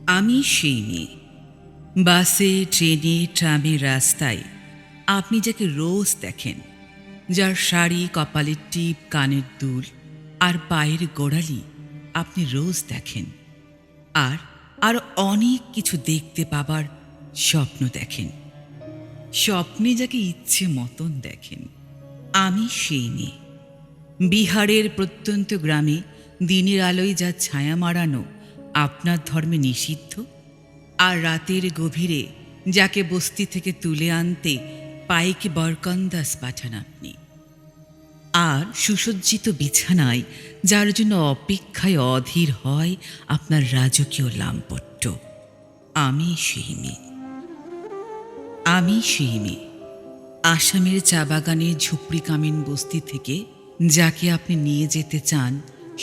আমি সেই মেয়ে। বাসে, ট্রেনে, ট্রামের রাস্তায় আপনি যাকে রোজ দেখেন, যার শাড়ি, কপালের টিপ, কানের দুল আর পায়ের গোড়ালি আপনি রোজ দেখেন, আর আরো অনেক কিছু দেখতে পাবার স্বপ্ন দেখেন। স্বপ্নে যাকে ইচ্ছে মতন দেখেন, আমি সেই মেয়ে। বিহারের প্রত্যন্ত গ্রামে দিনের আলোয় যা ছায়া মারানো আপনার ধর্মে নিষিদ্ধ, আর রাতের গভীরে যাকে বস্তি থেকে তুলে আনতে পাইকে বরকন্দাস পাঠান আপনি, আর সুসজ্জিত বিছানায় যার জন্য অপেক্ষায় অধীর হয় আপনার রাজকীয় লাম্পট্য, আমি সেই মেয়ে। আমি সেই মেয়ে। আসামের চা বাগানের ঝুপড়ি কামিন বস্তি থেকে যাকে আপনি নিয়ে যেতে চান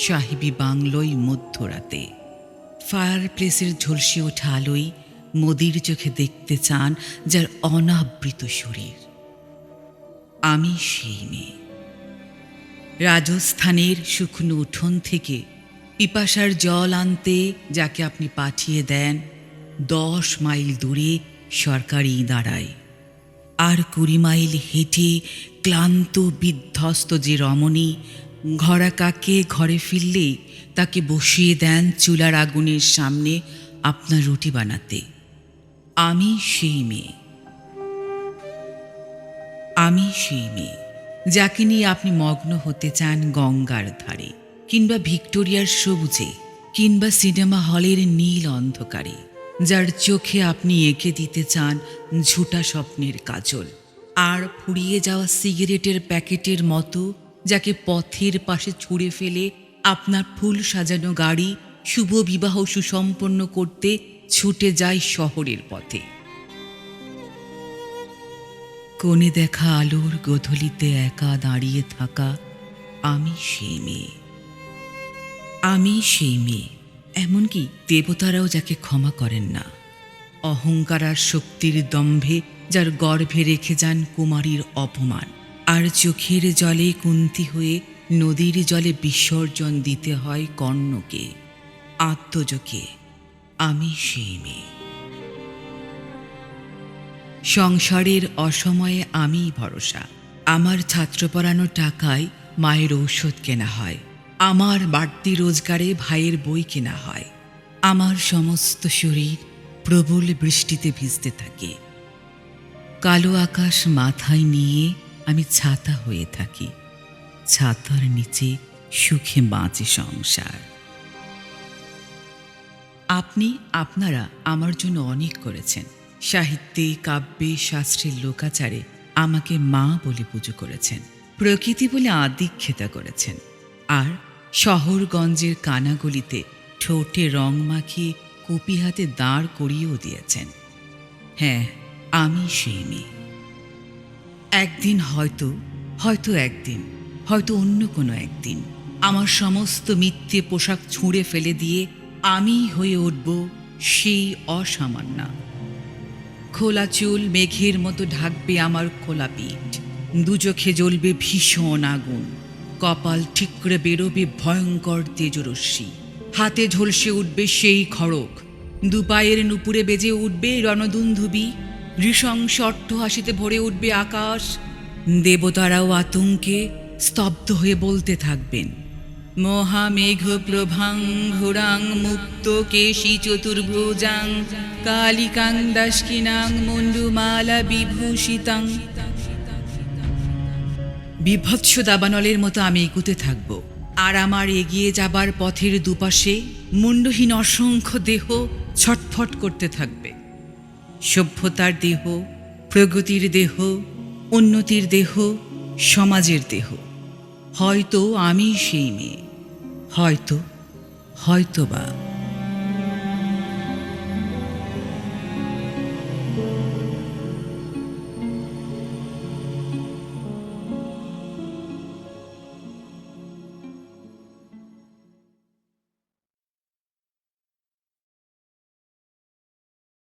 সাহেবী বাংলোয় মধ্যরাতে, ফায়ার প্লেসের ঝলসে ওঠা আলোয় মোদির চোখে দেখতে চান যার অনাবৃত শরীর, আমি সেই মেয়ে। রাজস্থানের শুকনো উঠোন থেকে পিপাসার জল আনতে যাকে আপনি পাঠিয়ে দেন 10 মাইল দূরে সরকারি দাঁড়ায়, আর 20 মাইল হেঁটে ক্লান্ত বিধ্বস্ত যে রমণী ঘরা কাকে ঘরে ফিরলেই তাকে বসিয়ে দেন চুলার আগুনের সামনে আপনার রুটি বানাতে, আমি সেই মেয়ে। আমি সেই মেয়ে যাকে নিয়ে আপনি মগ্ন হতে চান গঙ্গার ধারে, কিংবা ভিক্টোরিয়ার সবুজে, কিংবা সিনেমা হলের নীল অন্ধকারে, যার চোখে আপনি এঁকে দিতে চান ঝুটা স্বপ্নের কাজল, আর ফুরিয়ে যাওয়া সিগারেটের প্যাকেটের মতো যাকে পথের পাশে ছুঁড়ে ফেলে আপনার ফুল সাজানো গাড়ি শুভ বিবাহ সুসম্পন্ন করতে ছুটে যায় শহরের পথে। কোণে দেখা আলোর গোধূলিতে একা দাঁড়িয়ে থাকা আমি সেই মেয়ে। আমি সেই মেয়ে, এমনকি দেবতারাও যাকে ক্ষমা করেন না, অহংকার আর শক্তির দম্ভে যার গর্ভে রেখে যান কুমারীর অপমান, আর চোখের জলে কুন্তি হয়ে নদীর জলে বিসর্জন দিতে হয় কর্ণকে, আত্মজকে, আমি সেই মেয়ে। সংসারের অসময়ে আমিই ভরসা। আমার ছাত্র পড়ানোর টাকায় মায়ের ঔষধ কেনা হয়, আমার বাড়তি রোজগারে ভাইয়ের বই কেনা হয়, আমার সমস্ত শরীর প্রবল বৃষ্টিতে ভিজতে থাকে, কালো আকাশ মাথায় নিয়ে আমি ছাতা হয়ে থাকি, ছাতার নিচে সুখে বাঁচে সংসার। আপনারা আমার জন্য অনেক করেছেন। সাহিত্যে, কাব্যে, শাস্ত্রের লোকাচারে আমাকে মা বলে পুজো করেছেন, প্রকৃতি বলে আদিক্ষেতা করেছেন, আর শহরগঞ্জের কানাগলিতে ঠোঁটে রং মাখিয়ে কপি হাতে দাঁড় করিয়েও দিয়েছেন। হ্যাঁ, আমি সেই মেয়ে। একদিন হয়তো একদিন, হয়তো অন্য কোনো একদিন আমার সমস্ত মিথ্যে পোশাক ছুঁড়ে ফেলে দিয়ে আমি হয়ে উঠব সেই অসামান্যা। খোলা চুল মেঘের মতো ঢাকবে আমার খোলা পিঠ, দুচোখে জ্বলবে ভীষণ আগুন, কপাল ঠিক করে বেরোবে ভয়ঙ্কর তেজরশ্মি, হাতে ঝলসে উঠবে সেই খড়গ, দুপায়ের নুপুরে বেজে উঠবে রণদুন্ধুবি, নৃশংস অট্টহাসিতে ভরে উঠবে আকাশ। দেবতারাও আতঙ্কে স্তব্ধ হয়ে বলতে থাকবেন, মহামেঘ প্রভাং ঘোরাং মুক্ত কেশী চতুর্ভুজাং কালিকাং দাস্কিনাং মুন্ডুমালা বিভূষিতাং। বিভৎস দাবানলের মতো আমি এগুতে থাকব, আর আমার এগিয়ে যাবার পথের দুপাশে মুন্ডহীন অসংখ্য দেহ ছটফট করতে থাকবে। সভ্যতার দেহ, প্রগতির দেহ, উন্নতির দেহ, সমাজের দেহ। হয়তো আমি সেই মেয়ে, হয়তো বা।